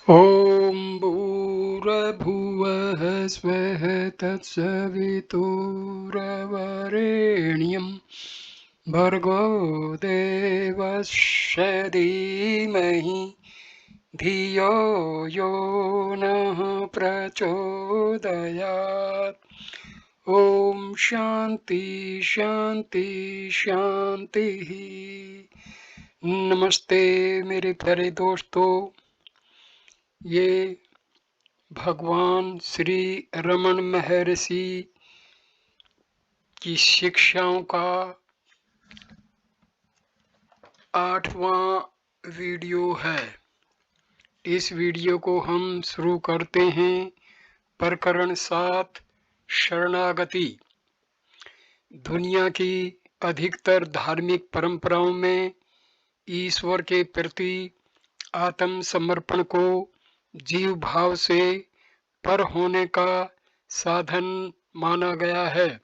ॐ भूर्भुवः स्वः तत्सवितुर्वरेण्यं भर्गो देवस्य धीमहि धियो यो नः प्रचोदयात्। ओम शांति शांति शांति। नमस्ते मेरे प्यारे दोस्तों, ये भगवान श्री रमन महर्षि की शिक्षाओं का 8वां वीडियो है। इस वीडियो को हम शुरू करते हैं। प्रकरण 7 शरणागति। दुनिया की अधिकतर धार्मिक परंपराओं में ईश्वर के प्रति आत्मसमर्पण को जीव भाव से पर होने का साधन माना गया है।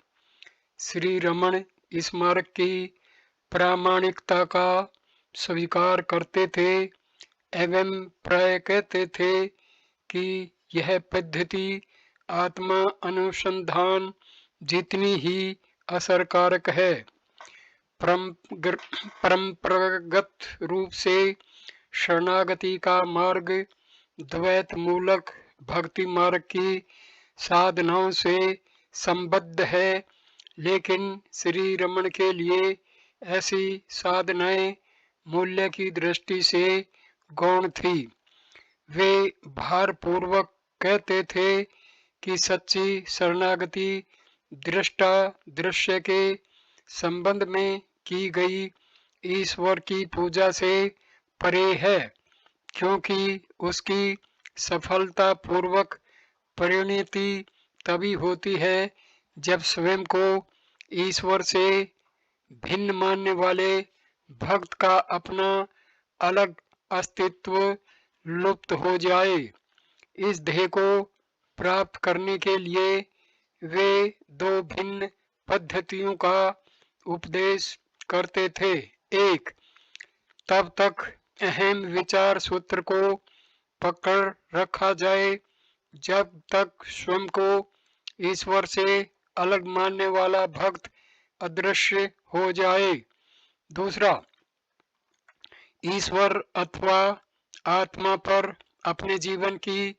श्री रमन इस मार्ग की प्रामाणिकता का स्वीकार करते थे एवं प्राय कहते थे कि यह पद्धति आत्मा अनुसंधान जितनी ही असरकारक है। परंपरागत रूप से शरणागति का मार्ग द्वैत मूलक भक्ति मार्ग की साधनाओं से संबद्ध है, लेकिन श्री रमन के लिए ऐसी साधनाएं मूल्य की दृष्टि से गौण थी। वे भारपूर्वक कहते थे कि सच्ची शरणागति दृष्टा दृश्य के संबंध में की गई ईश्वर की पूजा से परे है, क्योंकि उसकी सफलता पूर्वक परिणति तभी होती है जब स्वयं को ईश्वर से भिन्न मानने वाले भक्त का अपना अलग अस्तित्व लुप्त हो जाए। इस ध्येय को प्राप्त करने के लिए वे दो भिन्न पद्धतियों का उपदेश करते थे। एक, तब तक अहम विचार सूत्र को पकड़ रखा जाए जब तक स्वयं को ईश्वर से अलग मानने वाला भक्त अदृश्य हो जाए। दूसरा, ईश्वर अथवा आत्मा पर अपने जीवन की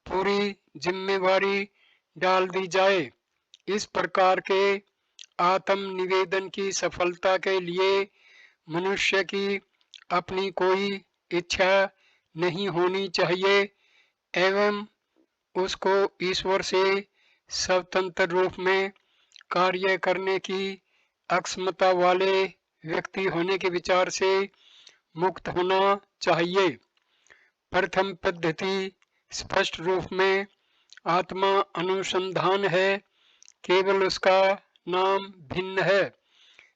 पूरी जिम्मेवारी डाल दी जाए। इस प्रकार के आत्म निवेदन की सफलता के लिए मनुष्य की अपनी कोई इच्छा नहीं होनी चाहिए एवं उसको ईश्वर से स्वतंत्र रूप में कार्य करने की अक्षमता वाले व्यक्ति होने के विचार से मुक्त होना चाहिए। प्रथम पद्धति स्पष्ट रूप में आत्मा अनुसंधान है, केवल उसका नाम भिन्न है।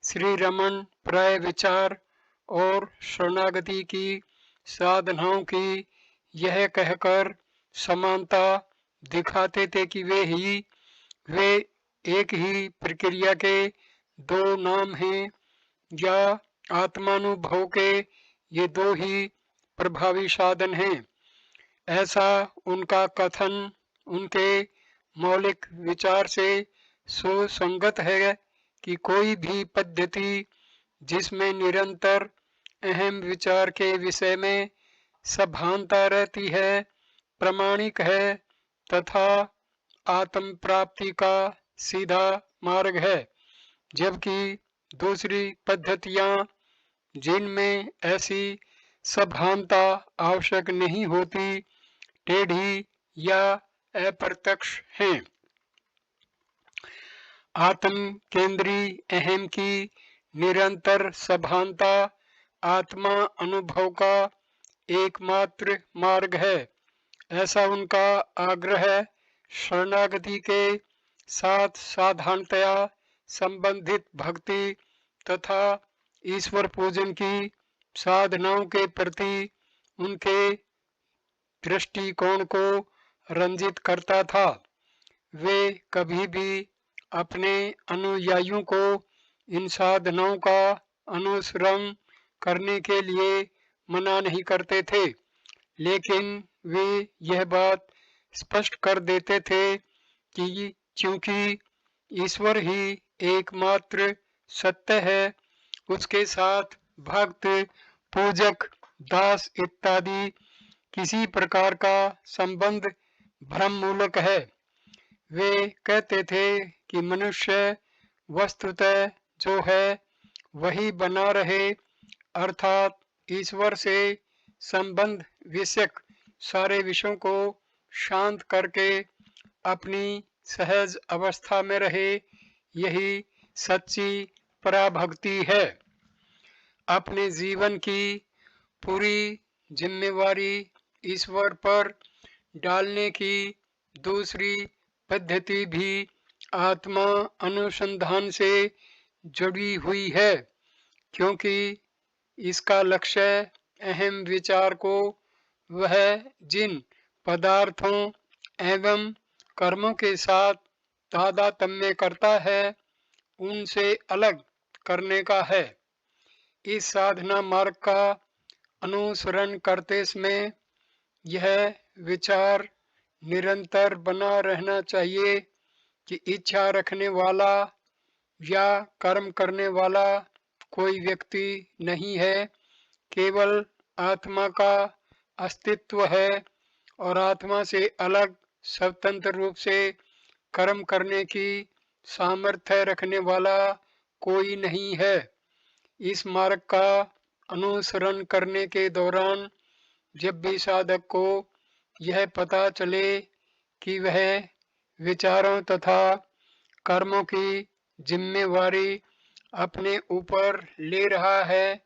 श्री रमन प्राय विचार और शरणागति की साधनाओं की यह कहकर समानता दिखाते थे कि वे एक ही प्रक्रिया के दो नाम हैं या आत्मानुभव के ये दो ही प्रभावी साधन हैं। ऐसा उनका कथन उनके मौलिक विचार से सुसंगत है कि कोई भी पद्धति जिसमें निरंतर अहम विचार के विषय में सभानता रहती है प्रामाणिक है तथा आत्म प्राप्ति का सीधा मार्ग है, जबकि दूसरी पद्धतियां जिनमें ऐसी सभानता आवश्यक नहीं होती टेढ़ी या अप्रत्यक्ष हैं। आत्म केंद्री अहम की निरंतर सभानता आत्मा अनुभव का एकमात्र मार्ग है, ऐसा उनका आग्रह शरणागति के साथ साधारणतया संबंधित भक्ति तथा ईश्वर पूजन की साधनाओं के प्रति उनके दृष्टिकोण को रंजित करता था। वे कभी भी अपने अनुयायियों को इन साधनाओं का अनुसरण करने के लिए मना नहीं करते थे, लेकिन वे यह बात स्पष्ट कर देते थे कि क्योंकि ईश्वर ही एकमात्र सत्य है, उसके साथ भक्त, पूजक, दास इत्यादि किसी प्रकार का संबंध भ्रम मूलक है। वे कहते थे कि मनुष्य वस्तुतः जो है वही बना रहे, अर्थात ईश्वर से संबंध विषयक सारे विषयों को शांत करके अपनी सहज अवस्था में रहे, यही सच्ची पराभक्ति है। अपने जीवन की पूरी जिम्मेवारी ईश्वर पर डालने की दूसरी पद्धति भी आत्मा अनुसंधान से जुड़ी हुई है, क्योंकि इसका लक्ष्य अहम विचार को वह जिन पदार्थों एवं कर्मों के साथ तादात्म्य करता है उनसे अलग करने का है। इस साधना मार्ग का अनुसरण करते समय यह विचार निरंतर बना रहना चाहिए कि इच्छा रखने वाला या कर्म करने वाला कोई व्यक्ति नहीं है, केवल आत्मा का अस्तित्व है और आत्मा से अलग स्वतंत्र रूप से कर्म करने की सामर्थ्य रखने वाला कोई नहीं है। इस मार्ग का अनुसरण करने के दौरान जब भी साधक को यह पता चले कि वह विचारों तथा कर्मों की जिम्मेवारी अपने ऊपर ले रहा है,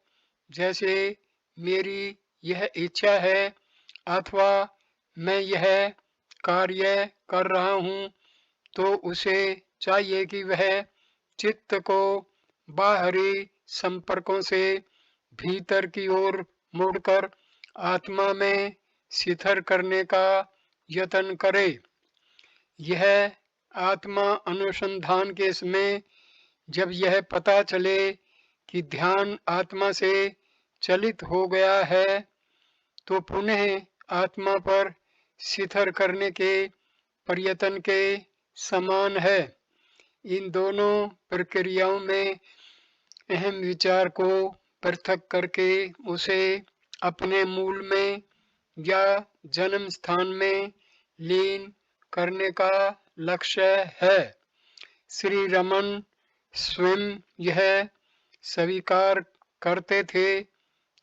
जैसे मेरी यह इच्छा है अथवा मैं यह कार्य कर रहा हूँ, तो उसे चाहिए कि वह चित्त को बाहरी संपर्कों से भीतर की ओर मुड़कर आत्मा में स्थिर करने का यत्न करे। यह आत्मा अनुसंधान के समय जब यह पता चले कि ध्यान आत्मा से चलित हो गया है, तो पुनः आत्मा पर स्थिर करने के प्रयत्न के समान है। इन दोनों प्रक्रियाओं में अहम विचार को पृथक करके उसे अपने मूल में या जन्म स्थान में लीन करने का लक्ष्य है। श्री रमन स्वयं यह स्वीकार करते थे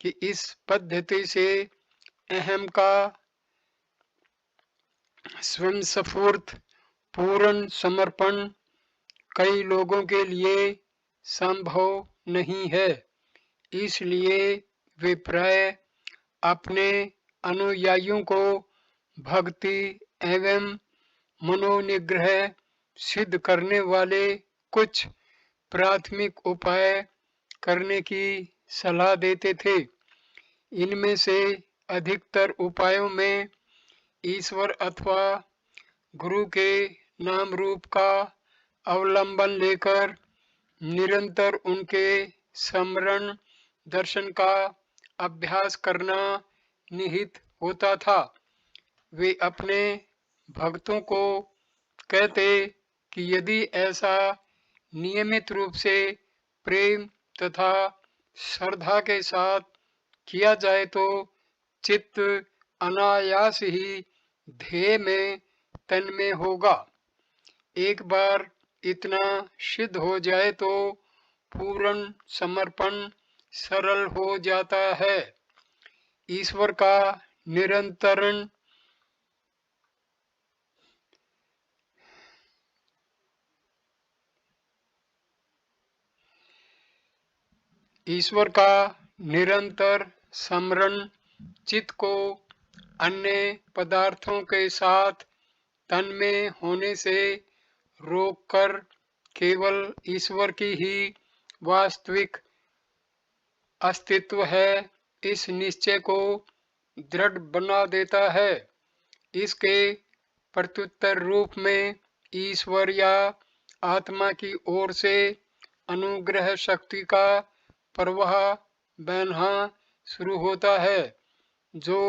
कि इस पद्धति से अहम का स्वयं स्फूर्त पूर्ण समर्पण कई लोगों के लिए संभव नहीं है, इसलिए वे प्राय अपने अनुयायियों को भक्ति एवं मनोनिग्रह सिद्ध करने वाले कुछ प्राथमिक उपाय करने की सलाह देते थे। इनमें से अधिकतर उपायों में ईश्वर अथवा गुरु के नाम रूप का अवलंबन लेकर निरंतर उनके स्मरण दर्शन का अभ्यास करना निहित होता था। वे अपने भक्तों को कहते कि यदि ऐसा नियमित रूप से प्रेम तथा श्रद्धा के साथ किया जाए तो चित्त अनायास ही ध्येय में तन्मय होगा। एक बार इतना सिद्ध हो जाए तो पूर्ण समर्पण सरल हो जाता है। ईश्वर का निरंतरण ईश्वर का निरंतर स्मरण चित्त को अन्य पदार्थों के साथ तन्मय होने से रोककर केवल ईश्वर की ही वास्तविक अस्तित्व है, इस निश्चय को दृढ़ बना देता है। इसके प्रत्युत्तर रूप में ईश्वर या आत्मा की ओर से अनुग्रह शक्ति का प्रवाह बहना शुरू होता है, जो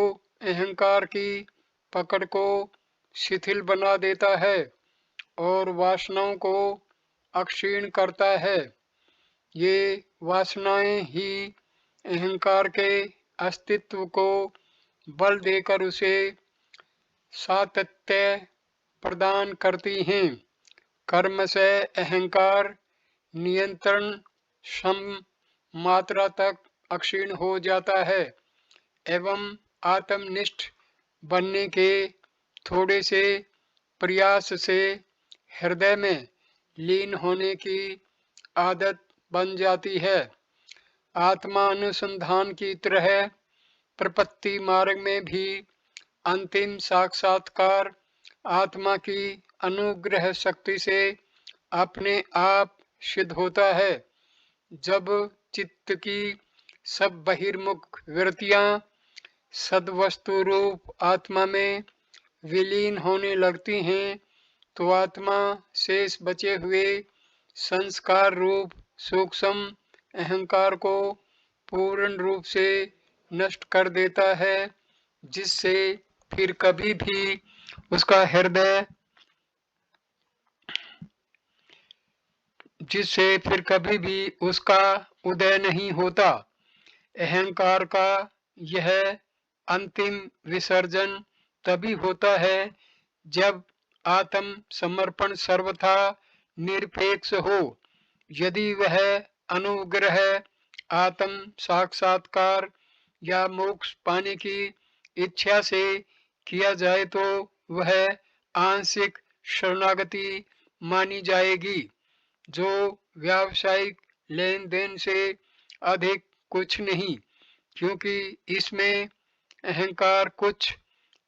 अहंकार की पकड़ को शिथिल बना देता है और वासनाओं को अक्षीण करता है। ये वासनाएं ही अहंकार के अस्तित्व को बल देकर उसे सातत्य प्रदान करती हैं। कर्म से अहंकार नियंत्रण सम मात्रा तक अक्षीण हो जाता है एवं आत्मनिष्ठ बनने के थोड़े से प्रयास से हृदय में लीन होने की आदत बन जाती है। आत्मा अनुसंधान की तरह प्रपत्ति मार्ग में भी अंतिम साक्षात्कार आत्मा की अनुग्रह शक्ति से अपने आप सिद्ध होता है। जब चित्त की सब बहिर्मुख वृत्तियां सद्वस्तु रूप आत्मा में विलीन होने लगती हैं तो आत्मा शेष बचे हुए संस्कार रूप सूक्ष्म अहंकार को पूर्ण रूप से नष्ट कर देता है, जिससे फिर कभी भी उसका उदय नहीं होता। अहंकार का यह अंतिम विसर्जन तभी होता है जब आत्म समर्पण सर्वथा निरपेक्ष हो। यदि वह अनुग्रह आत्म साक्षात्कार या मोक्ष पाने की इच्छा से किया जाए तो वह आंशिक शरणागति मानी जाएगी, जो व्यावसायिक लेन देन से अधिक कुछ नहीं, क्योंकि इसमें अहंकार कुछ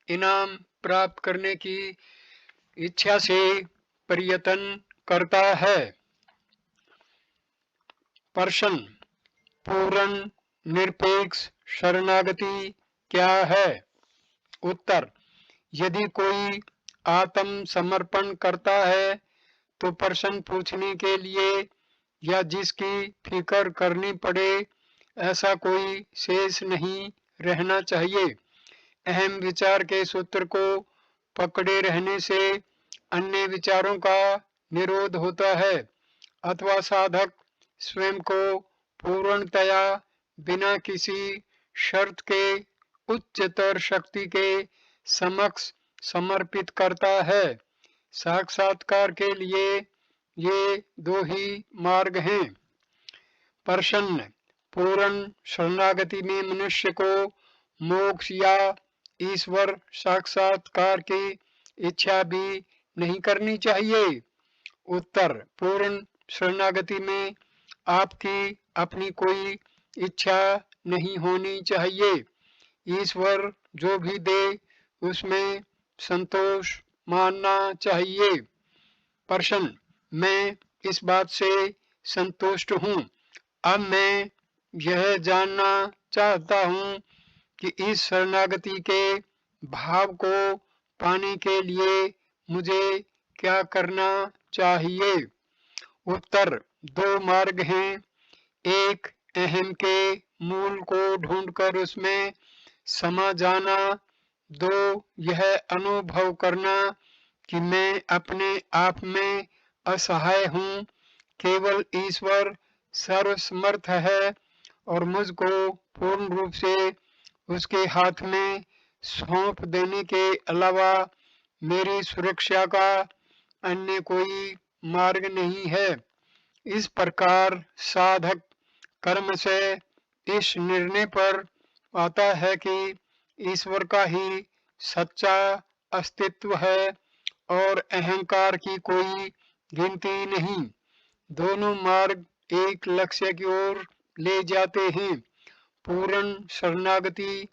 इनाम प्राप्त करने की इच्छा से प्रयत्न करता है। प्रश्न: पूर्ण निरपेक्ष शरणागति क्या है? उत्तर: यदि कोई आत्म समर्पण करता है तो प्रश्न पूछने के लिए या जिसकी फिक्र करनी पड़े ऐसा कोई शेष नहीं रहना चाहिए। अहम विचार के सूत्र को पकड़े रहने से अन्य विचारों का निरोध होता है अथवा साधक स्वयं को पूर्णतया बिना किसी शर्त के उच्चतर शक्ति के समक्ष समर्पित करता है। साक्षात्कार के लिए ये दो ही मार्ग हैं। प्रश्न: पूर्ण शरणागति में मनुष्य को मोक्ष या ईश्वर साक्षात्कार की इच्छा भी नहीं करनी चाहिए। उत्तर: पूर्ण शरणागति में आपकी अपनी कोई इच्छा नहीं होनी चाहिए। ईश्वर जो भी दे उसमें संतोष मानना चाहिए। प्रश्न: मैं इस बात से संतुष्ट हूँ। अब मैं यह जानना चाहता हूँ कि इस शरणागति के भाव को पाने के लिए मुझे क्या करना चाहिए? उत्तर: दो मार्ग हैं। एक, अहम के मूल को ढूंढकर उसमें समा जाना। दो, यह अनुभव करना कि मैं अपने आप में असहाय हूँ, केवल ईश्वर सर्वसमर्थ है और मुझको पूर्ण रूप से उसके हाथ में सौंप देने के अलावा मेरी सुरक्षा का अन्य कोई मार्ग नहीं है। इस प्रकार साधक कर्म से इस निर्णय पर आता है कि ईश्वर का ही सच्चा अस्तित्व है और अहंकार की कोई गिनती नहीं। दोनों मार्ग एक लक्ष्य की ओर ले जाते हैं। पूर्ण शरणागति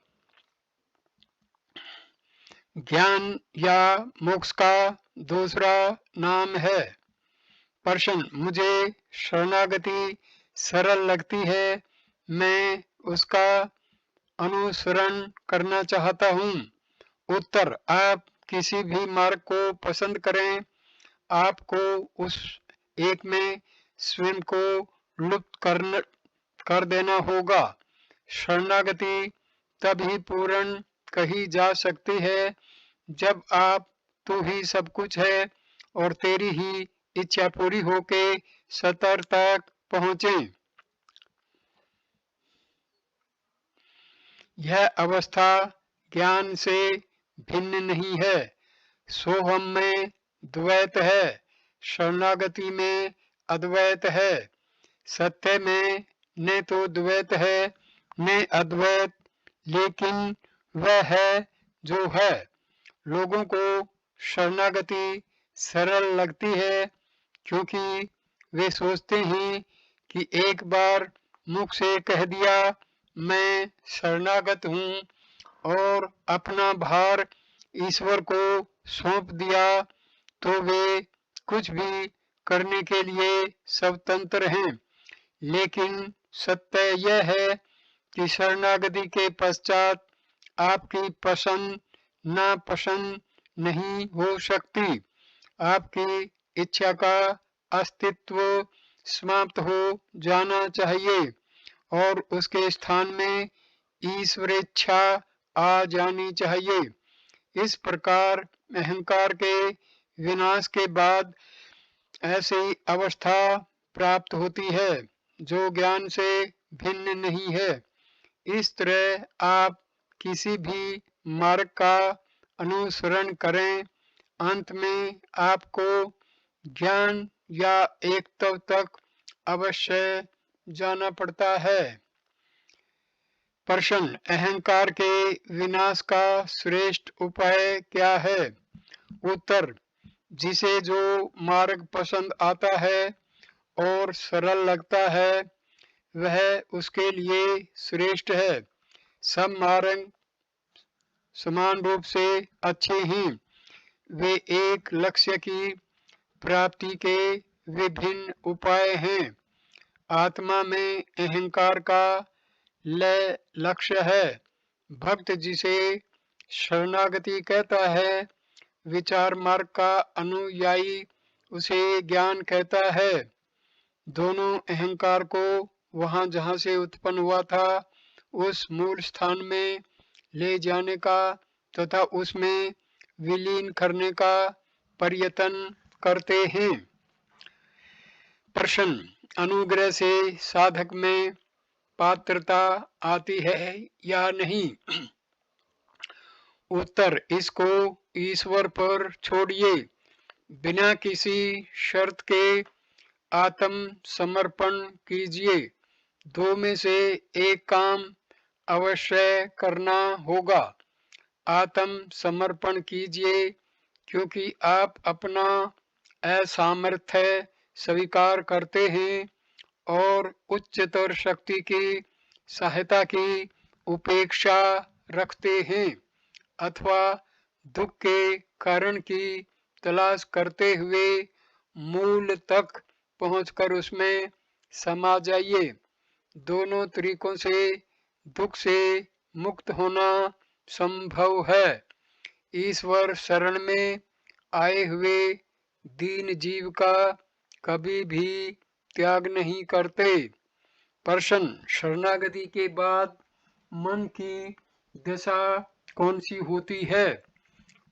ज्ञान या मोक्ष का दूसरा नाम है। प्रश्न: मुझे शरणागति सरल लगती है, मैं उसका अनुसरण करना चाहता हूँ। उत्तर: आप किसी भी मार्ग को पसंद करें, आपको उस एक में स्वयं को लुप्त कर देना होगा। शरणागति तभी पूर्ण कही जा सकती है जब आप तू ही सब कुछ है और तेरी ही इच्छा पूरी होके सतर तक पहुँचे। यह अवस्था ज्ञान से भिन्न नहीं है। सोहम में द्वैत है, शरणागति में अद्वैत है। सत्य में न तो द्वैत है न अद्वैत, लेकिन वह है जो है। लोगों को शरणागति सरल लगती है क्योंकि वे सोचते हैं कि एक बार मुख से कह दिया मैं शरणागत हूँ और अपना भार ईश्वर को सौंप दिया तो वे कुछ भी करने के लिए स्वतंत्र हैं। लेकिन सत्य यह है कि शरणागति के पश्चात आपकी पसंद नापसंद नहीं हो सकती। आपकी इच्छा का अस्तित्व समाप्त हो जाना चाहिए और उसके स्थान में ईश्वरेच्छा आ जानी चाहिए। इस प्रकार अहंकार के विनाश के बाद ऐसी अवस्था प्राप्त होती है जो ज्ञान से भिन्न नहीं है। इस तरह आप किसी भी मार्ग का अनुसरण करें, अंत में आपको ज्ञान या एकत्व तक अवश्य जाना पड़ता है। प्रश्न, अहंकार के विनाश का श्रेष्ठ उपाय क्या है? उत्तर, जिसे जो मार्ग पसंद आता है और सरल लगता है वह उसके लिए श्रेष्ठ है। सब मार्ग समान रूप से अच्छे हैं। वे एक लक्ष्य की प्राप्ति के विभिन्न उपाय हैं। आत्मा में अहंकार का लय लक्ष्य है। भक्त जिसे शरणागति कहता है, विचार मार्ग का अनुयायी उसे ज्ञान कहता है। दोनों अहंकार को वहां जहां से उत्पन्न हुआ था उस मूल स्थान में ले जाने का तथा उसमें विलीन करने का प्रयत्न करते हैं। प्रश्न, अनुग्रह से साधक में पात्रता आती है या नहीं? उत्तर, इसको ईश्वर पर छोड़िए। बिना किसी शर्त के आत्म समर्पण कीजिए। दो में से एक काम अवश्य करना होगा। आत्म समर्पण कीजिए क्योंकि आप अपना असामर्थ्य स्वीकार करते हैं और उच्चतर शक्ति की सहायता की उपेक्षा रखते हैं अथवा दुख के कारण की तलाश करते हुए मूल तक पहुंचकर उसमें समा जाइए। दोनों तरीकों से दुख से मुक्त होना संभव है। ईश्वर शरण में आए हुए दीन जीव का कभी भी त्याग नहीं करते। प्रश्न, शरणागति के बाद मन की दशा कौन सी होती है?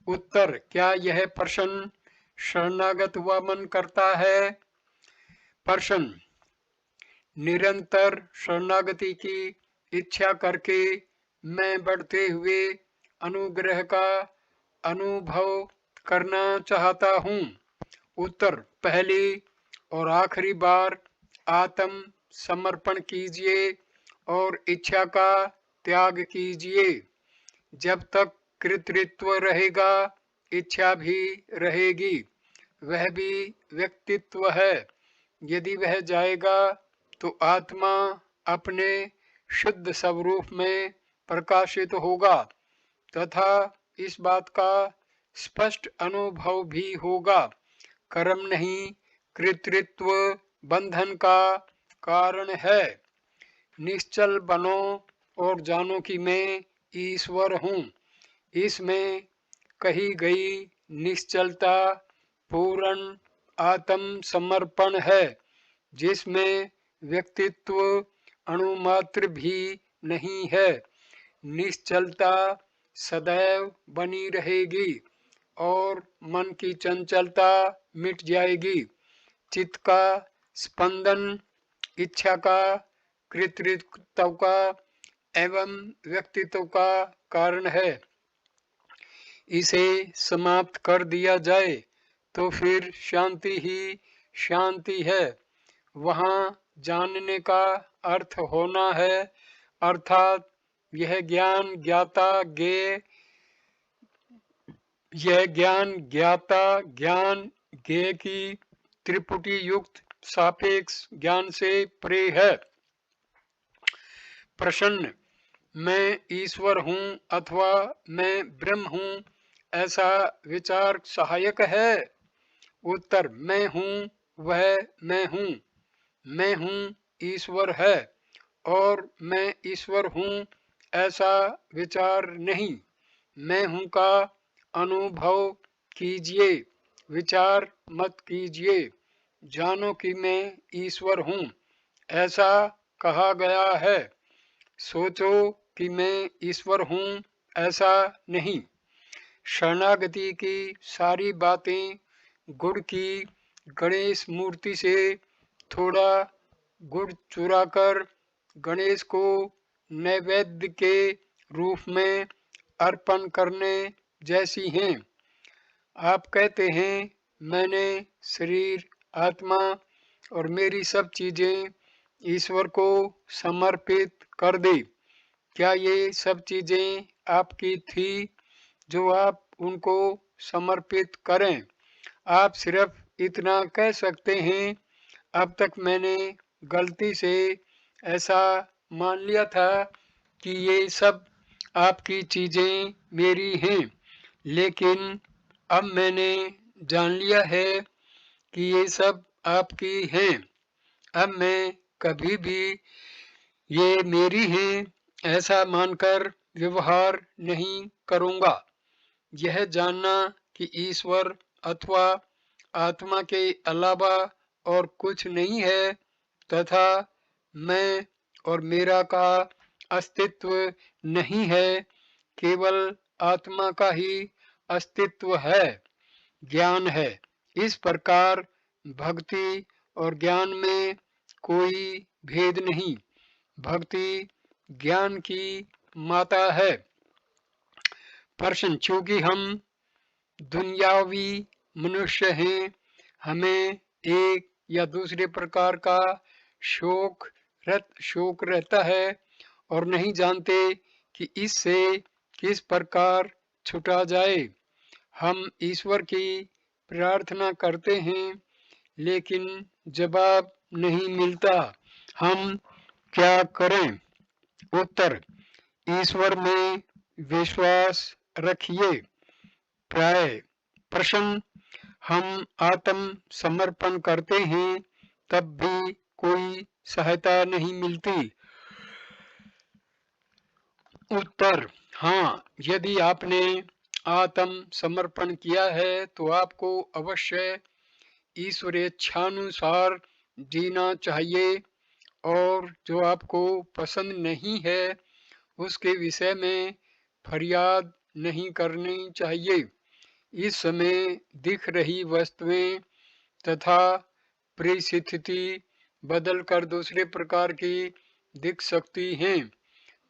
उत्तर, क्या यह प्रश्न शरणागत हुआ मन करता है? प्रश्न, निरंतर शरणागति की इच्छा करके मैं बढ़ते हुए अनुग्रह का अनुभव करना चाहता हूँ। उत्तर, पहली और आखिरी बार आत्म समर्पण कीजिए और इच्छा का त्याग कीजिए। जब तक कृतृत्व रहेगा इच्छा भी रहेगी। वह भी व्यक्तित्व है। यदि वह जाएगा तो आत्मा अपने शुद्ध स्वरूप में प्रकाशित होगा तथा इस बात का स्पष्ट अनुभव भी होगा। कर्म नहीं कृतृत्व बंधन का कारण है। निश्चल बनो और जानो कि मैं ईश्वर हूँ। इसमें कही गई निश्चलता पूर्ण आत्म समर्पण है जिसमें व्यक्तित्व अणुमात्र भी नहीं है। निश्चलता सदैव बनी रहेगी। और मन की चंचलता मिट जाएगी। चित्त का स्पंदन इच्छा का, कृतृत्व का एवं व्यक्तित्व का कारण है। इसे समाप्त कर दिया जाए तो फिर शांति ही शांति है। वहाँ जानने का अर्थ होना है, अर्थात यह ज्ञान ज्ञान ज्ञेय की त्रिपुटी युक्त सापेक्ष ज्ञान से परे है। प्रश्न, मैं ईश्वर हूँ अथवा मैं ब्रह्म हूँ, ऐसा विचार सहायक है? उत्तर, मैं हूँ वह मैं हूँ, मैं हूँ ईश्वर है और मैं ईश्वर हूँ ऐसा विचार नहीं। मैं हूँ का अनुभव कीजिए, विचार मत कीजिए। जानो कि मैं ईश्वर हूँ ऐसा कहा गया है, सोचो कि मैं ईश्वर हूँ ऐसा नहीं। शरणागति की सारी बातें गुड़ की गणेश मूर्ति से थोड़ा गुड़ चुराकर गणेश को नैवेद्य के रूप में अर्पण करने जैसी हैं। आप कहते हैं मैंने शरीर, आत्मा और मेरी सब चीजें ईश्वर को समर्पित कर दी। क्या ये सब चीजें आपकी थी जो आप उनको समर्पित करें? आप सिर्फ इतना कह सकते हैं, अब तक मैंने गलती से ऐसा मान लिया था कि ये सब आपकी चीजें मेरी हैं, लेकिन अब मैंने जान लिया है कि ये सब आपकी हैं। अब मैं कभी भी ये मेरी हैं ऐसा मानकर व्यवहार नहीं करूँगा। यह जानना कि ईश्वर अथवा आत्मा के अलावा और कुछ नहीं है तथा मैं और मेरा का अस्तित्व नहीं है, केवल आत्मा का ही अस्तित्व है, ज्ञान है। इस प्रकार भक्ति और ज्ञान में कोई भेद नहीं। भक्ति ज्ञान की माता है। प्रश्न, चूंकि हम दुनियावी मनुष्य हैं, हमें एक या दूसरे प्रकार का शोक रहता है और नहीं जानते कि इससे किस प्रकार छुटा जाए। हम ईश्वर की प्रार्थना करते हैं लेकिन जवाब नहीं मिलता, हम क्या करें? उत्तर, ईश्वर में विश्वास रखिए। प्राय प्रश्न, हम आत्म समर्पण करते हैं तब भी कोई सहायता नहीं मिलती। उत्तर, हाँ, यदि आपने आत्म समर्पण किया है तो आपको अवश्य ईश्वरेच्छानुसार जीना चाहिए और जो आपको पसंद नहीं है उसके विषय में फरियाद नहीं करनी चाहिए। इस समय दिख रही वस्तुएं तथा परिस्थिति बदलकर दूसरे प्रकार की दिख सकती हैं।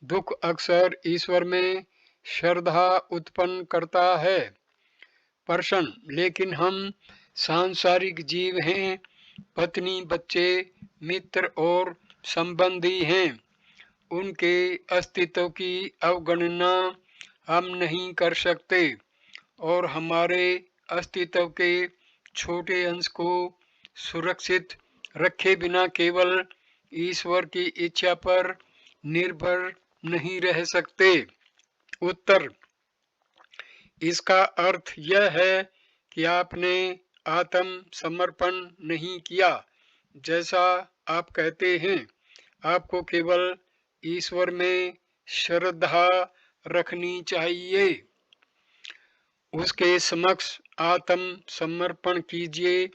दुख अक्सर ईश्वर में श्रद्धा उत्पन्न करता है। प्रश्न, लेकिन हम सांसारिक जीव हैं, पत्नी, बच्चे, मित्र और संबंधी हैं, उनके अस्तित्व की अवगणना हम नहीं कर सकते और हमारे अस्तित्व के छोटे अंश को सुरक्षित रखे बिना केवल ईश्वर की इच्छा पर निर्भर नहीं रह सकते। उत्तर, इसका अर्थ यह है कि आपने आत्म समर्पण नहीं किया जैसा आप कहते हैं। आपको केवल ईश्वर में श्रद्धा रखनी चाहिए। उसके समक्ष आत्म समर्पण कीजिए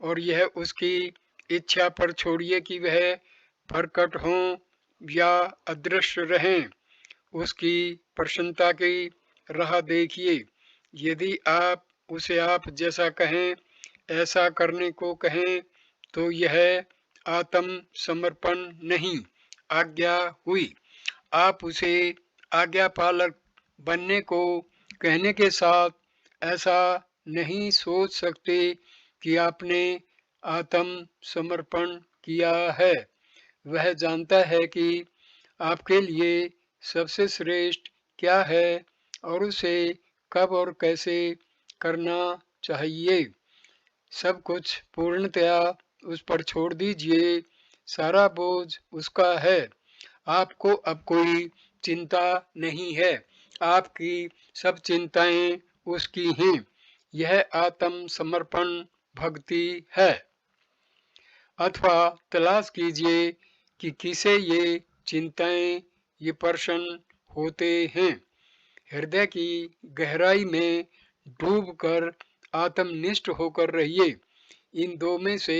और यह उसकी इच्छा पर छोड़िए कि वह प्रकट हों या अदृश्य रहें। उसकी प्रसन्नता की राह देखिए। यदि आप उसे आप जैसा कहें ऐसा करने को कहें तो यह आत्म समर्पण नहीं, आज्ञा हुई। आप उसे आज्ञा पालक बनने को कहने के साथ ऐसा नहीं सोच सकते कि आपने आत्म समर्पण किया है। वह जानता है कि आपके लिए सबसे श्रेष्ठ क्या है और उसे कब और कैसे करना चाहिए। सब कुछ पूर्णतया उस पर छोड़ दीजिए, सारा बोझ उसका है। आपको अब कोई चिंता नहीं है, आपकी सब चिंताएं उसकी हैं। यह आत्म समर्पण भक्ति है। अथवा तलाश कीजिए कि किसे ये चिंताएं, ये प्रश्न होते हैं। हृदय की गहराई में डूबकर आत्मनिष्ठ होकर रहिए। इन दो में से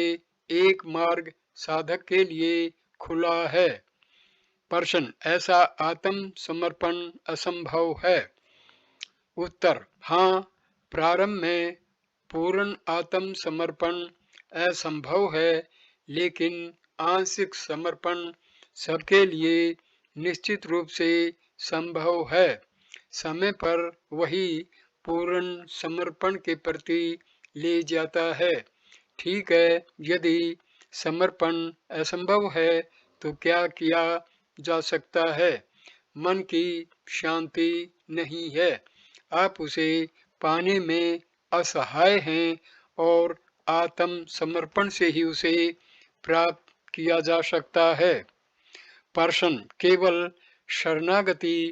एक मार्ग साधक के लिए खुला है। प्रश्न: ऐसा आत्म समर्पण असंभव है? उत्तर: हाँ, प्रारंभ में पूर्ण आत्म समर्पण असंभव है, लेकिन आंशिक समर्पण सबके लिए निश्चित रूप से संभव है। समय पर वही पूर्ण समर्पण के प्रति ले जाता है। ठीक है, यदि समर्पण असंभव है तो क्या किया जा सकता है? मन की शांति नहीं है, आप उसे पाने में असहाय हैं और आत्म समर्पण से ही उसे प्राप्त किया जा सकता है। प्रश्न: केवल शरणागति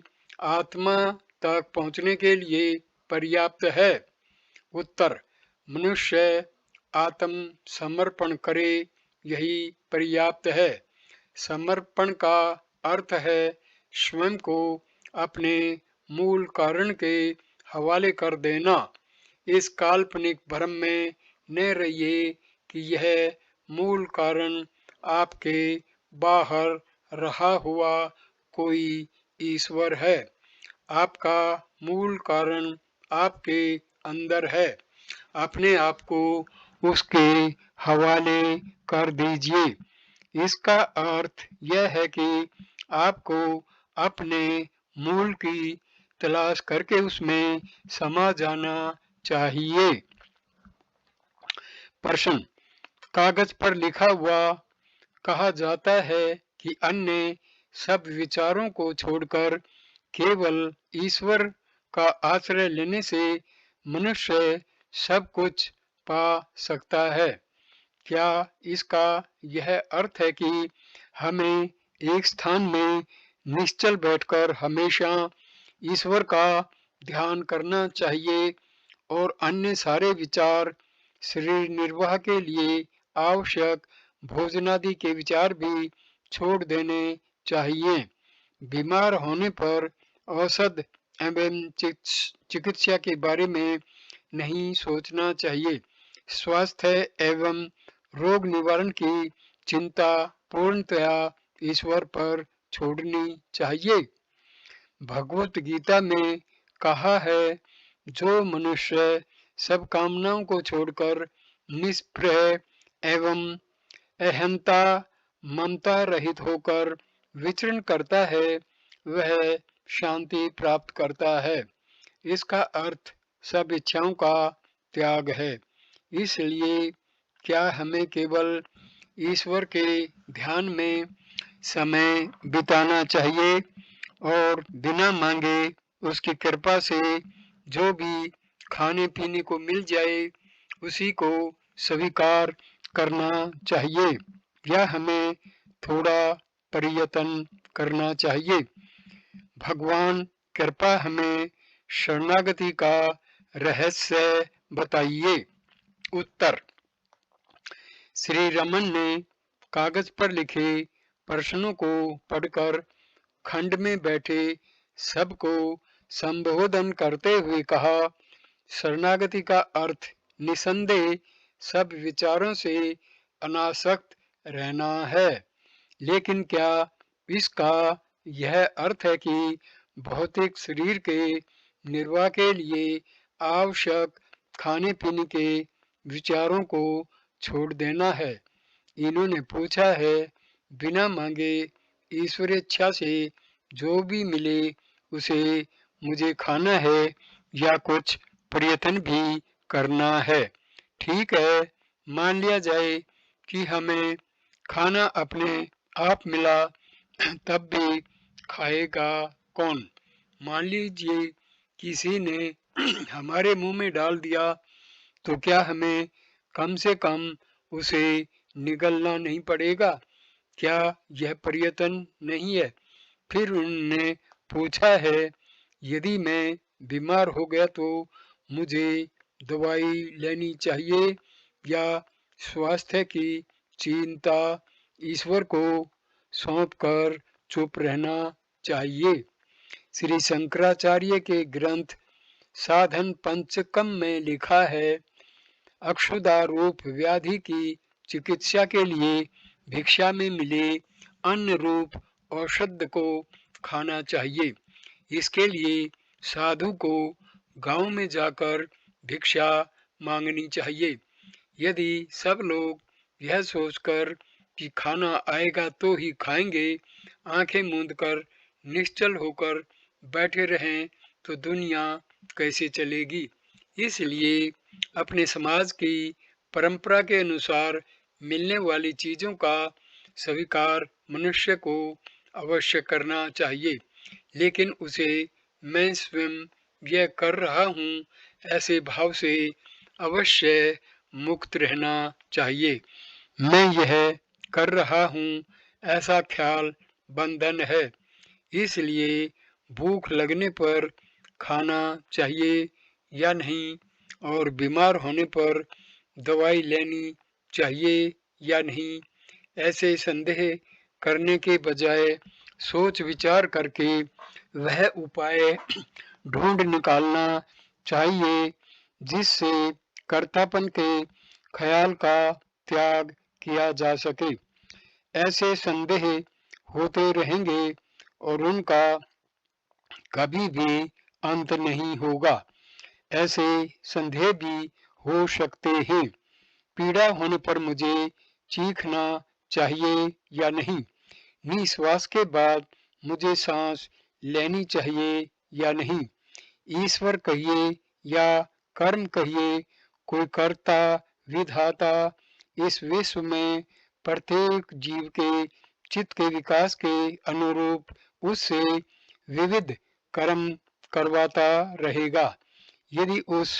आत्मा तक पहुंचने के लिए पर्याप्त है? उत्तर: मनुष्य आत्म समर्पण करे, यही पर्याप्त है। समर्पण का अर्थ है स्वयं को अपने मूल कारण के हवाले कर देना। इस काल्पनिक भ्रम में न रहिए कि यह मूल कारण आपके बाहर रहा हुआ कोई ईश्वर है। आपका मूल कारण आपके अंदर है। अपने आप को उसके हवाले कर दीजिए। इसका अर्थ यह है कि आपको अपने मूल की तलाश करके उसमें समा जाना चाहिए। प्रश्न: कागज पर लिखा हुआ कहा जाता है कि अन्य सब विचारों को छोड़कर केवल ईश्वर का आश्रय लेने से मनुष्य सब कुछ पा सकता है। क्या इसका यह अर्थ है कि हमें एक स्थान में निश्चल बैठकर हमेशा ईश्वर का ध्यान करना चाहिए और अन्य सारे विचार, शरीर निर्वाह के लिए आवश्यक भोजनादि के विचार भी छोड़ देने चाहिए? बीमार होने पर औषध एवं चिकित्सा के बारे में नहीं सोचना चाहिए। स्वास्थ्य एवं रोग निवारण की चिंता पूर्णतया ईश्वर पर छोड़नी चाहिए। भगवत गीता में कहा है, जो मनुष्य सब कामनाओं को छोड़कर निष्प्रय एवं अहंता ममता रहित होकर विचरण करता है, वह शांति प्राप्त करता है। इसका अर्थ सब इच्छाओं का त्याग है। इसलिए क्या हमें केवल ईश्वर के ध्यान में समय बिताना चाहिए और बिना मांगे उसकी कृपा से जो भी खाने पीने को मिल जाए उसी को स्वीकार करना चाहिए, या हमें थोड़ा प्रयत्न करना चाहिए? भगवान कृपा हमें शरणागति का रहस्य बताइए। उत्तर: श्री रमन ने कागज पर लिखे प्रश्नों को पढ़कर खंड में बैठे सबको संबोधन करते हुए कहा, शरणागति का अर्थ निसंदेह सब विचारों से अनासक्त रहना है। लेकिन क्या इसका यह अर्थ है कि भौतिक शरीर के निर्वाह के लिए आवश्यक खाने पीने के विचारों को छोड़ देना है। इन्होंने पूछा है, बिना मांगे ईश्वरी इच्छा से जो भी मिले उसे मुझे खाना है या कुछ प्रयत्न भी करना है। ठीक है, मान लिया जाए कि हमें खाना अपने आप मिला, तब भी खाएगा कौन? मान लीजिए किसी ने हमारे मुंह में डाल दिया, तो क्या हमें कम से कम उसे निगलना नहीं पड़ेगा? क्या यह प्रयत्न नहीं है? फिर उन्होंने पूछा है, यदि मैं बीमार हो गया तो मुझे दवाई लेनी चाहिए या स्वास्थ्य की चिंता ईश्वर को सौंपकर चुप रहना चाहिए? श्री शंकराचार्य के ग्रंथ साधन पंचकम में लिखा है, अक्षुधा रूप व्याधि की चिकित्सा के लिए भिक्षा में मिले अन्न रूप औषध को खाना चाहिए। इसके लिए साधु को गांव में जाकर भिक्षा मांगनी चाहिए। यदि सब लोग यह सोचकर कि खाना आएगा तो ही खाएंगे, आंखें मूंदकर निश्चल होकर बैठे रहें तो दुनिया कैसे चलेगी? इसलिए अपने समाज की परंपरा के अनुसार मिलने वाली चीज़ों का स्वीकार मनुष्य को अवश्य करना चाहिए, लेकिन उसे मैं स्वयं यह कर रहा हूँ ऐसे भाव से अवश्य मुक्त रहना चाहिए। मैं यह कर रहा हूँ ऐसा ख्याल बंधन है। इसलिए भूख लगने पर खाना चाहिए या नहीं, और बीमार होने पर दवाई लेनी चाहिए या नहीं, ऐसे संदेह करने के बजाय सोच विचार करके वह उपाय ढूंढ निकालना चाहिए जिससे कर्तापन के ख्याल का त्याग किया जा सके। ऐसे संदेह होते रहेंगे और उनका कभी भी अंत नहीं होगा। ऐसे संदेह भी हो सकते हैं, पीड़ा होने पर मुझे चीखना चाहिए या नहीं, निश्वास के बाद मुझे सांस लेनी चाहिए या नहीं, ईश्वर कहिए या कर्म कहिए, कोई कर्ता विधाता इस विश्व में प्रत्येक जीव के चित्त के विकास के अनुरूप उससे विविध कर्म करवाता रहेगा। यदि उस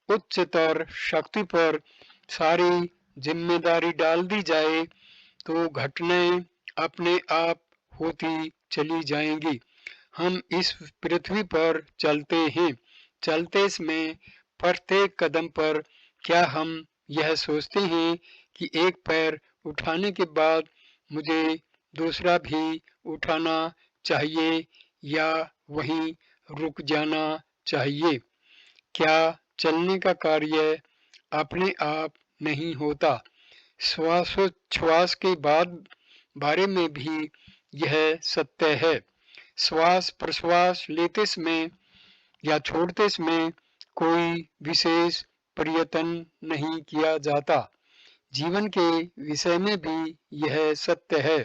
उच्चतर शक्ति पर सारी जिम्मेदारी डाल दी जाए तो घटनाएं अपने आप होती चली जाएंगी। हम इस पृथ्वी पर चलते हैं, चलते समय प्रत्येक कदम पर क्या हम यह सोचते हैं कि एक पैर उठाने के बाद मुझे दूसरा भी उठाना चाहिए या वहीं रुक जाना चाहिए? क्या चलने का कार्य अपने आप नहीं होता? श्वासोच्छ्वास के बाद बारे में भी यह सत्य है। श्वास प्रश्वास लेते समय या छोड़ते समय कोई विशेष प्रयत्न नहीं किया जाता। जीवन के विषय में भी यह सत्य है।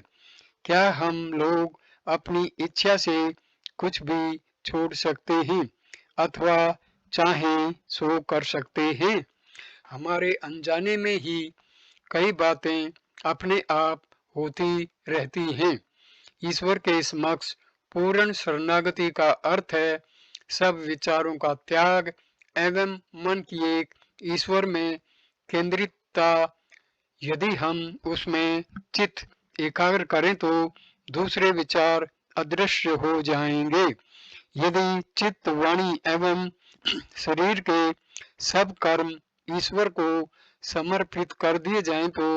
क्या हम लोग अपनी इच्छा से कुछ भी छोड़ सकते हैं अथवा चाहें सो कर सकते हैं? हमारे अनजाने में ही कई बातें अपने आप होती रहती हैं। ईश्वर के समक्ष पूर्ण शरणागति का अर्थ है सब विचारों का त्याग एवं मन की एक ईश्वर में केंद्रितता। यदि हम उसमें चित्त एकाग्र करें तो दूसरे विचार अदृश्य हो जाएंगे। यदि चित्त वाणी एवं शरीर के सब कर्म ईश्वर को समर्पित कर दिए जाएं तो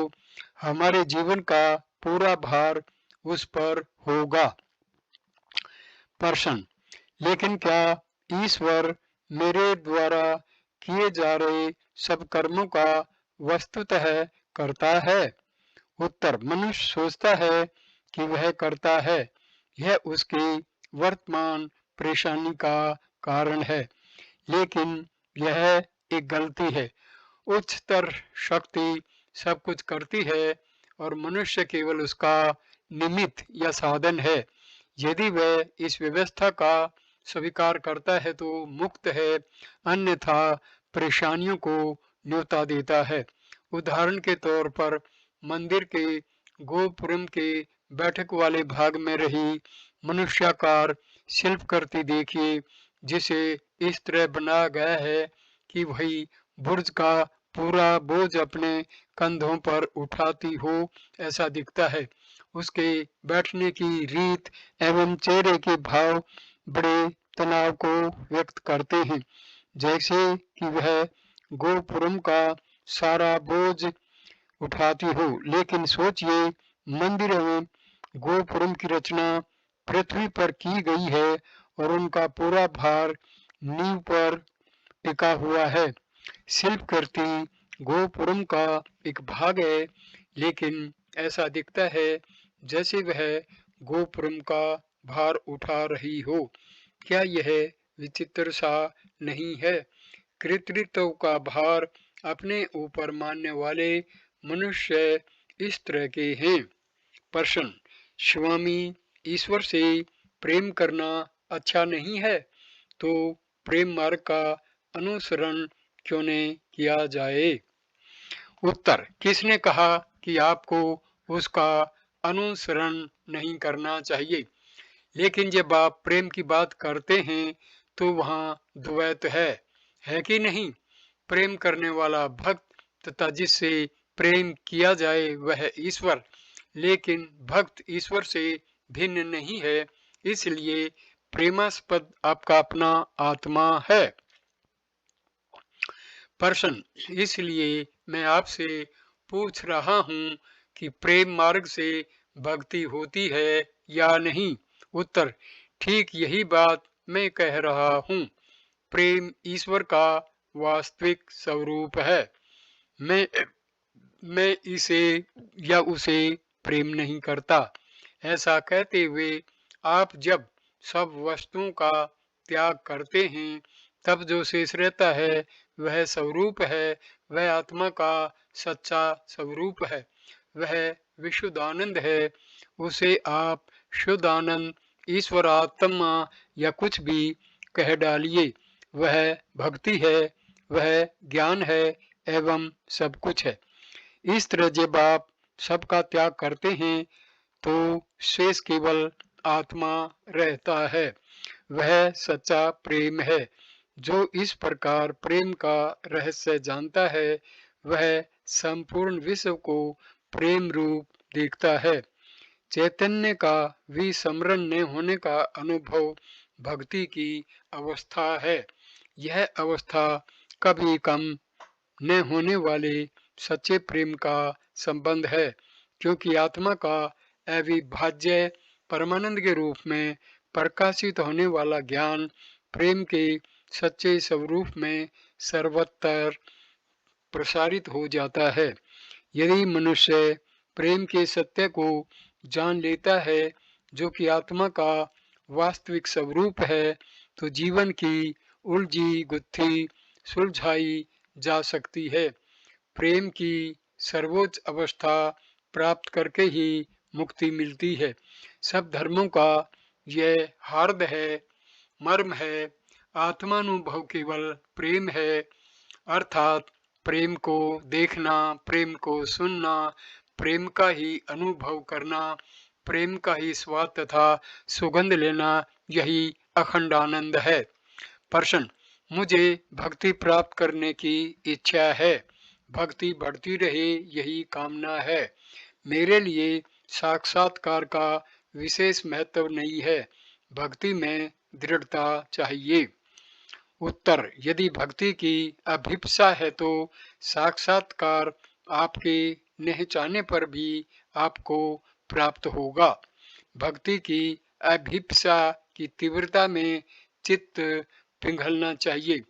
हमारे जीवन का पूरा भार उस पर होगा। प्रश्न, लेकिन क्या ईश्वर मेरे द्वारा किए जा रहे सब कर्मों का वस्तुतः करता है? उत्तर, मनुष्य सोचता है कि वह करता है, यह उसकी वर्तमान परेशानी का कारण है, लेकिन यह एक गलती है। उच्चतर शक्ति सब कुछ करती है और मनुष्य केवल उसका निमित्त या साधन है। यदि वह इस व्यवस्था का स्वीकार करता है तो मुक्त है, अन्यथा परेशानियों को न्योता देता है। उदाहरण के तौर पर मंदिर के गोपुरम के बैठक वाले भाग में रही मनुष्याकार शिल्पकृति देखिए, जिसे इस तरह बनाया गया है कि वही बुर्ज का पूरा बोझ अपने कंधों पर उठाती हो ऐसा दिखता है। उसके बैठने की रीत एवं चेहरे के भाव बड़े तनाव को व्यक्त करते हैं, जैसे कि वह गोपुरम का सारा बोझ उठाती हो। लेकिन सोचिए, मंदिर एवं गोपुरम की रचना पृथ्वी पर की गई है और उनका पूरा भार नींव पर टिका हुआ है। शिल्पकृति गोपुरम का एक भाग है, लेकिन ऐसा दिखता है जैसे वह गोपुरम का भार उठा रही हो। क्या यह विचित्र सा नहीं है? कृतित्व का भार अपने ऊपर मानने वाले मनुष्य इस तरह के हैं। प्रश्न: स्वामी, ईश्वर से प्रेम करना अच्छा नहीं है, तो प्रेम मार्ग का अनुसरण क्यों न किया जाए? उत्तर: किसने कहा कि आपको उसका अनुसरण नहीं करना चाहिए? लेकिन जब आप प्रेम की बात करते हैं तो वहाँ द्वैत है कि नहीं? प्रेम करने वाला भक्त तथा जिससे प्रेम किया जाए वह ईश्वर, लेकिन भक्त ईश्वर से भिन्न नहीं है, इसलिए प्रेमास्पद आपका अपना आत्मा है। प्रश्न: इसलिए मैं आपसे पूछ रहा हूँ कि प्रेम मार्ग से भक्ति होती है या नहीं? उत्तर: ठीक यही बात मैं कह रहा हूँ। प्रेम ईश्वर का वास्तविक स्वरूप है। मैं इसे या उसे प्रेम नहीं करता। ऐसा कहते हुए आप जब सब वस्तुओं का त्याग करते हैं, तब जो शेष रहता है वह स्वरूप है, वह आत्मा का सच्चा स्वरूप है, वह विशुद्ध आनंद है। उसे आप शुद्ध आनंद, ईश्वर, आत्मा या कुछ भी कह डालिए, वह भक्ति है, वह ज्ञान है एवं सब कुछ है। इस तरह जब आप सबका त्याग करते हैं तो शेष केवल आत्मा रहता है, वह सच्चा प्रेम है। जो इस प्रकार प्रेम का रहस्य जानता है वह संपूर्ण विश्व को प्रेम रूप देखता है। चैतन्य का विस्मरण न होने का अनुभव भक्ति की अवस्था है। यह अवस्था कभी कम न होने वाले सच्चे प्रेम का संबंध है, क्योंकि आत्मा का अविभाज्य परमानंद के रूप में प्रकाशित होने वाला ज्ञान प्रेम के सच्चे स्वरूप में सर्वत्र प्रसारित हो जाता है। यदि मनुष्य प्रेम के सत्य को जान लेता है, जो कि आत्मा का वास्तविक स्वरूप है, तो जीवन की उलझी गुत्थी सुलझाई जा सकती है। प्रेम की सर्वोच्च अवस्था प्राप्त करके ही मुक्ति मिलती है। सब धर्मों का यह हार्द है, मर्म है। आत्मानुभव केवल प्रेम है, अर्थात प्रेम को देखना, प्रेम को सुनना, प्रेम का ही अनुभव करना, प्रेम का ही स्वाद तथा सुगंध लेना, यही अखंड आनंद है। प्रश्न: मुझे भक्ति प्राप्त करने की इच्छा है, भक्ति बढ़ती रहे यही कामना है। मेरे लिए साक्षात्कार का विशेष महत्व नहीं है, भक्ति में दृढ़ता चाहिए। उत्तर: यदि भक्ति की अभिप्सा है तो साक्षात्कार आपके नहीं चाहने पर भी आपको प्राप्त होगा। भक्ति की अभिप्सा की तीव्रता में चित्त पिघलना चाहिए।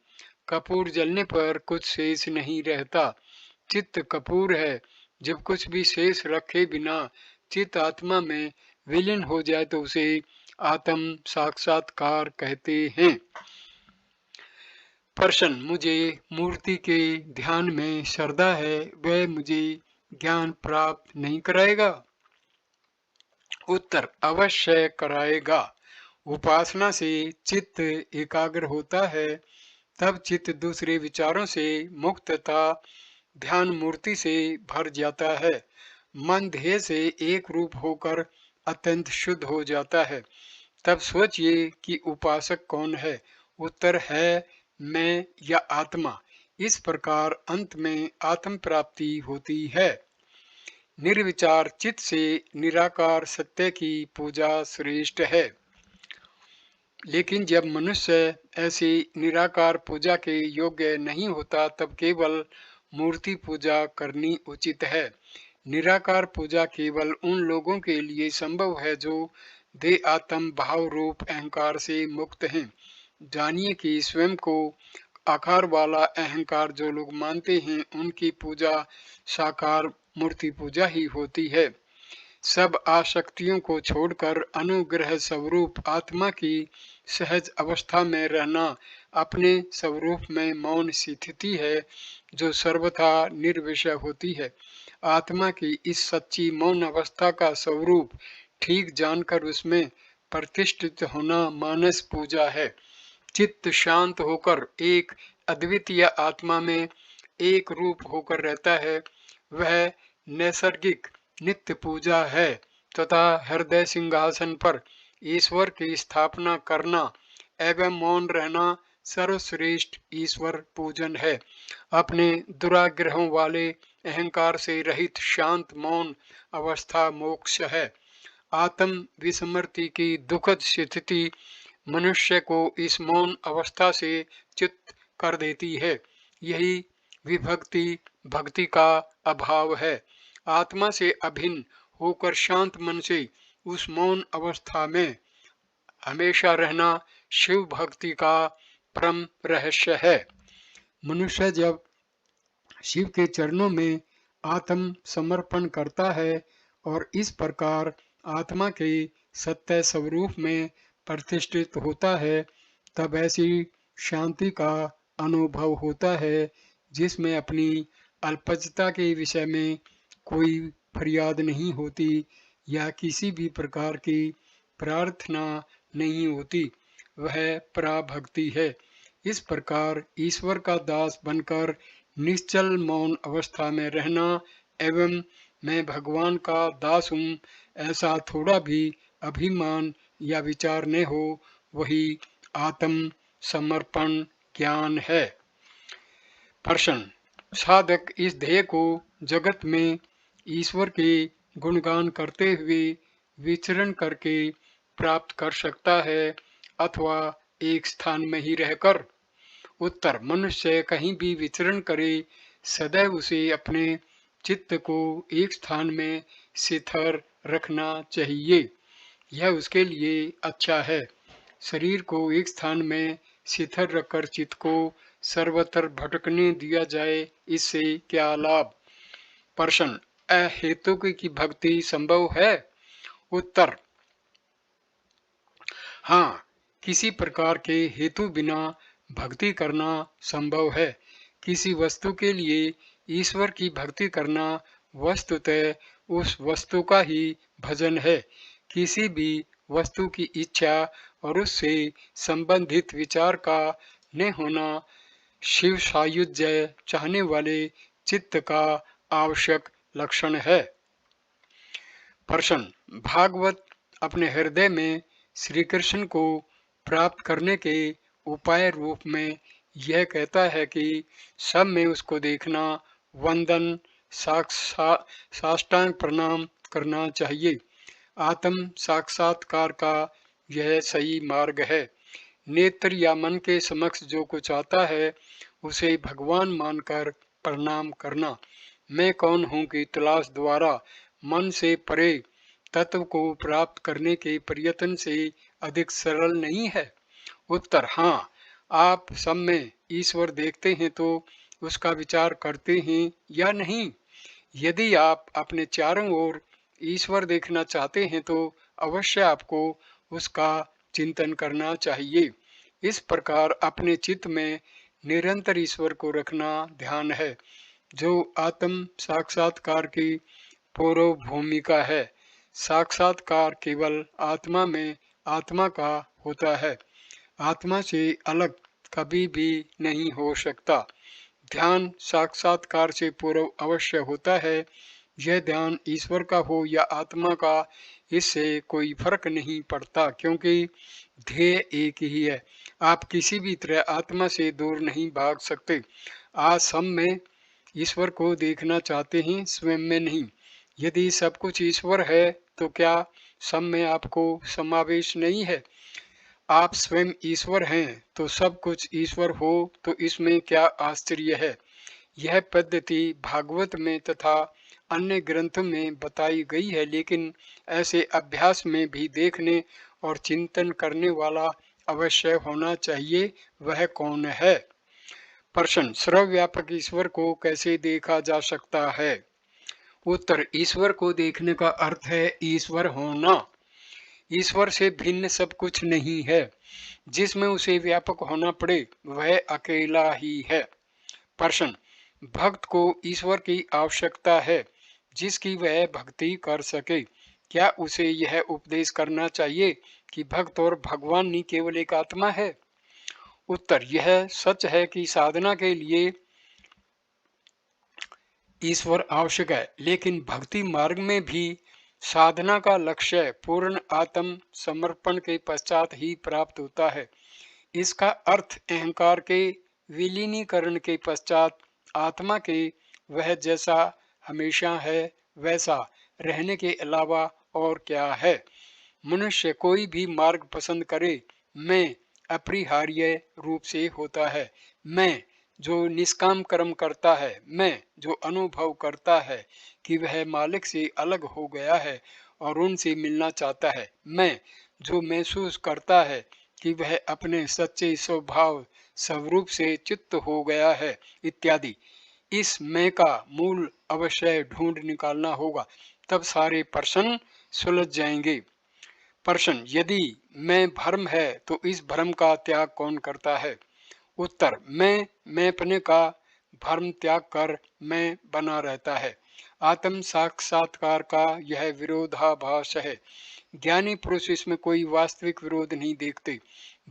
कपूर जलने पर कुछ शेष नहीं रहता। चित्त कपूर है, जब कुछ भी शेष रखे बिना चित्त आत्मा में विलीन हो जाए तो उसे आत्म साक्षात्कार कहते हैं। प्रश्न, मुझे मूर्ति के ध्यान में श्रद्धा है, वह मुझे ज्ञान प्राप्त नहीं कराएगा? उत्तर, अवश्य कराएगा। उपासना से चित्त एकाग्र होता है, तब चित्त दूसरे विचारों से मुक्त तथा ध्यान मूर्ति से भर जाता है। मन ध्येय से एक रूप होकर अत्यंत शुद्ध हो जाता है। तब सोचिए कि उपासक कौन है? उत्तर है मैं या आत्मा। इस प्रकार अंत में आत्म प्राप्ति होती है। निर्विचार चित्त से निराकार सत्य की पूजा श्रेष्ठ है। लेकिन जब मनुष्य ऐसी निराकार पूजा के योग्य नहीं होता, तब केवल मूर्ति पूजा करनी उचित है। निराकार पूजा केवल उन लोगों के लिए संभव है जो देह आत्म भाव रूप अहंकार से मुक्त हैं। जानिए कि स्वयं को आकार वाला अहंकार जो लोग मानते हैं, उनकी पूजा साकार मूर्ति पूजा ही होती है। सब आसक्तियों को छोड़कर अनुग्रह स्वरूप आत्मा की सहज अवस्था में रहना अपने स्वरूप में मौन स्थिति है, जो सर्वथा निर्विषय होती है। आत्मा की इस सच्ची मौन अवस्था का स्वरूप ठीक जानकर उसमें प्रतिष्ठित होना मानस पूजा है। चित्त शांत होकर एक अद्वितीय आत्मा में एक रूप होकर रहता है, वह नैसर्गिक नित्य पूजा है तथा हृदय सिंहासन पर ईश्वर की स्थापना करना एवं मौन रहना सर्वश्रेष्ठ ईश्वर पूजन है। अपने दुराग्रहों वाले अहंकार से रहित शांत मौन अवस्था मोक्ष है। आत्म विस्मृति की दुखद स्थिति मनुष्य को इस मौन अवस्था से चित्त कर देती है। यही विभक्ति भक्ति का अभाव है। आत्मा से अभिन्न होकर शांत मन से उस मौन अवस्था में हमेशा रहना शिव भक्ति का परम रहस्य है। मनुष्य जब शिव के चरणों में आत्म समर्पण करता है और इस प्रकार आत्मा के सत्य स्वरूप में प्रतिष्ठित होता है, तब ऐसी शांति का अनुभव होता है जिसमें अपनी अल्पज्यता के विषय में कोई फरियाद नहीं होती या किसी भी प्रकार की प्रार्थना नहीं होती। वह पराभक्ति है। इस प्रकार ईश्वर का दास बनकर निश्चल मौन अवस्था में रहना एवं मैं भगवान का दास हूँ ऐसा थोड़ा भी अभिमान या विचार न हो, वही आत्म समर्पण ज्ञान है। प्रश्न, साधक इस ध्येय को जगत में ईश्वर के गुणगान करते हुए विचरण करके प्राप्त कर सकता है अथवा एक स्थान में ही रहकर? उत्तर, मनुष्य कहीं भी विचरण करे, सदैव उसे अपने चित्त को एक स्थान में स्थिर रखना चाहिए। यह उसके लिए अच्छा है। शरीर को एक स्थान में स्थिर रखकर चित्त को सर्वत्र भटकने दिया जाए, इससे क्या लाभ? प्रश्न, अहेतु की भक्ति संभव है? उत्तर, हाँ, किसी प्रकार के हेतु बिना भक्ति करना संभव है। किसी वस्तु के लिए ईश्वर की भक्ति करना वस्तुतः उस वस्तु का ही भजन है। किसी भी वस्तु की इच्छा और उससे संबंधित विचार का न होना शिव सायुज्य चाहने वाले चित्त का आवश्यक लक्षण है। प्रश्न, भागवत अपने हृदय में श्री कृष्ण को प्राप्त करने के उपाय रूप में यह कहता है कि सब में उसको देखना, वंदन, साष्टांग प्रणाम करना चाहिए। आत्म साक्षात्कार का यह सही मार्ग है। नेत्र या मन के समक्ष जो कुछ आता है, उसे भगवान मानकर प्रणाम करना। मैं कौन हूँ की तलाश द्वारा मन से परे तत्व को प्राप्त करने के प्रयत्न से अधिक सरल नहीं है? उत्तर, हाँ, आप सब में ईश्वर देखते हैं तो उसका विचार करते हैं या नहीं? यदि आप अपने चारों ओर ईश्वर देखना चाहते हैं तो अवश्य आपको उसका चिंतन करना चाहिए। इस प्रकार अपने चित्त में निरंतर ईश्वर को रखना ध्यान है, जो आत्म साक्षात्कार की पूर्व भूमिका है। साक्षात्कार केवल आत्मा में आत्मा का होता है, आत्मा से अलग कभी भी नहीं हो सकता। ध्यान साक्षात्कार से पूर्व अवश्य होता है। यह ध्यान ईश्वर का हो या आत्मा का, इससे कोई फर्क नहीं पड़ता, क्योंकि ध्येय एक ही है। आप किसी भी तरह आत्मा से दूर नहीं भाग सकते। आज सब में ईश्वर को देखना चाहते हैं, स्वयं में नहीं। यदि सब कुछ ईश्वर है तो क्या सब में आपको समावेश नहीं है? आप स्वयं ईश्वर हैं तो सब कुछ ईश्वर हो, तो इसमें क्या आश्चर्य है? यह पद्धति भागवत में तथा अन्य ग्रंथों में बताई गई है, लेकिन ऐसे अभ्यास में भी देखने और चिंतन करने वाला अवश्य होना चाहिए। वह कौन है? प्रश्न, सर्वव्यापक ईश्वर को कैसे देखा जा सकता है? उत्तर, ईश्वर को देखने का अर्थ है ईश्वर होना। ईश्वर से भिन्न सब कुछ नहीं है। जिसमें उसे व्यापक होना पड़े वह अकेला ही है। प्रश्न, भक्त को ईश्वर की आवश्यकता है जिसकी वह भक्ति कर सके। क्या उसे यह उपदेश करना चाहिए कि भक्त और भगवान ही केवल एक आत्मा है? उत्तर, यह सच है कि साधना के लिए ईश्वर आवश्यक है, लेकिन भक्ति मार्ग में भी साधना का लक्ष्य पूर्ण आत्म समर्पण के पश्चात ही प्राप्त होता है। इसका अर्थ अहंकार के विलीनीकरण के पश्चात आत्मा के वह जैसा हमेशा है वैसा रहने के अलावा और क्या है? मनुष्य कोई भी मार्ग पसंद करे, मैं अपरिहार्य रूप से होता है। मैं जो निष्काम कर्म करता है, मैं जो अनुभव करता है कि वह मालिक से अलग हो गया है और उनसे मिलना चाहता है, मैं जो महसूस करता है कि वह अपने सच्चे स्वभाव स्वरूप से चित्त हो गया है, इत्यादि। इस मैं का मूल अवश्य ढूंढ निकालना होगा, तब सारे प्रश्न सुलझ जाएंगे। प्रश्न, यदि मैं भ्रम है तो इस भ्रम का त्याग कौन करता है? उत्तर, मैं अपने का भ्रम त्याग कर मैं बना रहता है। आत्म साक्षात्कार का यह विरोधाभास है। ज्ञानी पुरुष इसमें कोई वास्तविक विरोध नहीं देखते।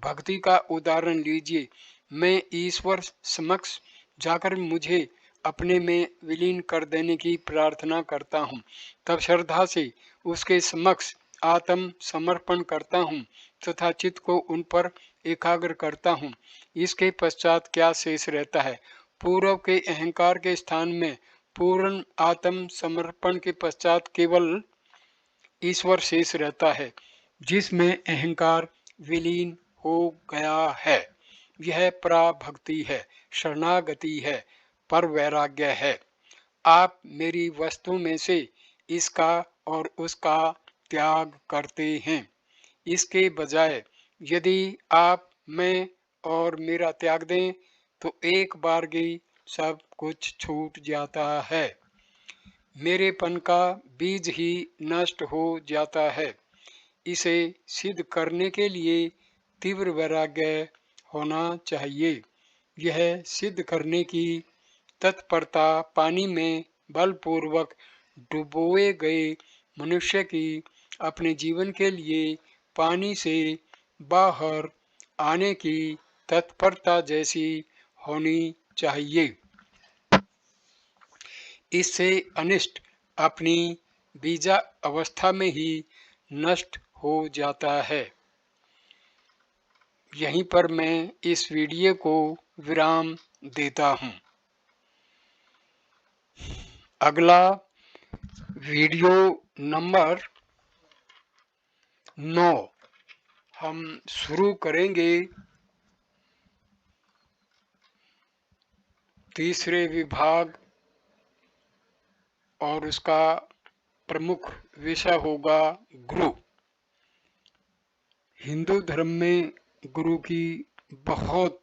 भक्ति का उदाहरण लीजिए। मैं ईश्वर समक्ष जाकर मुझे अपने में विलीन कर देने की प्रार्थना करता हूँ, तब श्रद्धा से उसके समक्ष आत्म समर्पण करता हूँ तथा चित्त को उन पर एकाग्र करता हूँ। इसके पश्चात क्या शेष रहता है? पूर्व के अहंकार के स्थान में पूर्ण आत्म समर्पण के पश्चात केवल ईश्वर शेष रहता है, जिसमें अहंकार विलीन हो गया है। यह पराभक्ति है, शरणागति है, पर वैराग्य है। आप मेरी वस्तु में से इसका और उसका त्याग करते हैं। इसके बजाय यदि आप मैं और मेरा त्याग दें तो एक बारगी सब कुछ छूट जाता है। मेरेपन का बीज ही नष्ट हो जाता है। इसे सिद्ध करने के लिए तीव्र वैराग्य होना चाहिए। यह सिद्ध करने की तत्परता पानी में बलपूर्वक डुबोए गए मनुष्य की अपने जीवन के लिए पानी से बाहर आने की तत्परता जैसी होनी चाहिए। इससे अनिष्ट अपनी बीजा अवस्था में ही नष्ट हो जाता है। यहीं पर मैं इस वीडियो को विराम देता हूँ। अगला वीडियो नंबर 9 हम शुरू करेंगे तीसरे विभाग, और उसका प्रमुख विषय होगा गुरु। हिंदू धर्म में गुरु की बहुत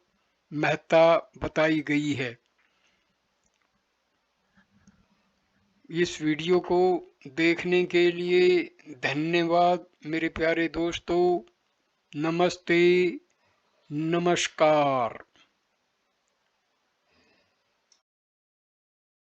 महत्ता बताई गई है। इस वीडियो को देखने के लिए धन्यवाद मेरे प्यारे दोस्तों। नमस्ते, नमस्कार।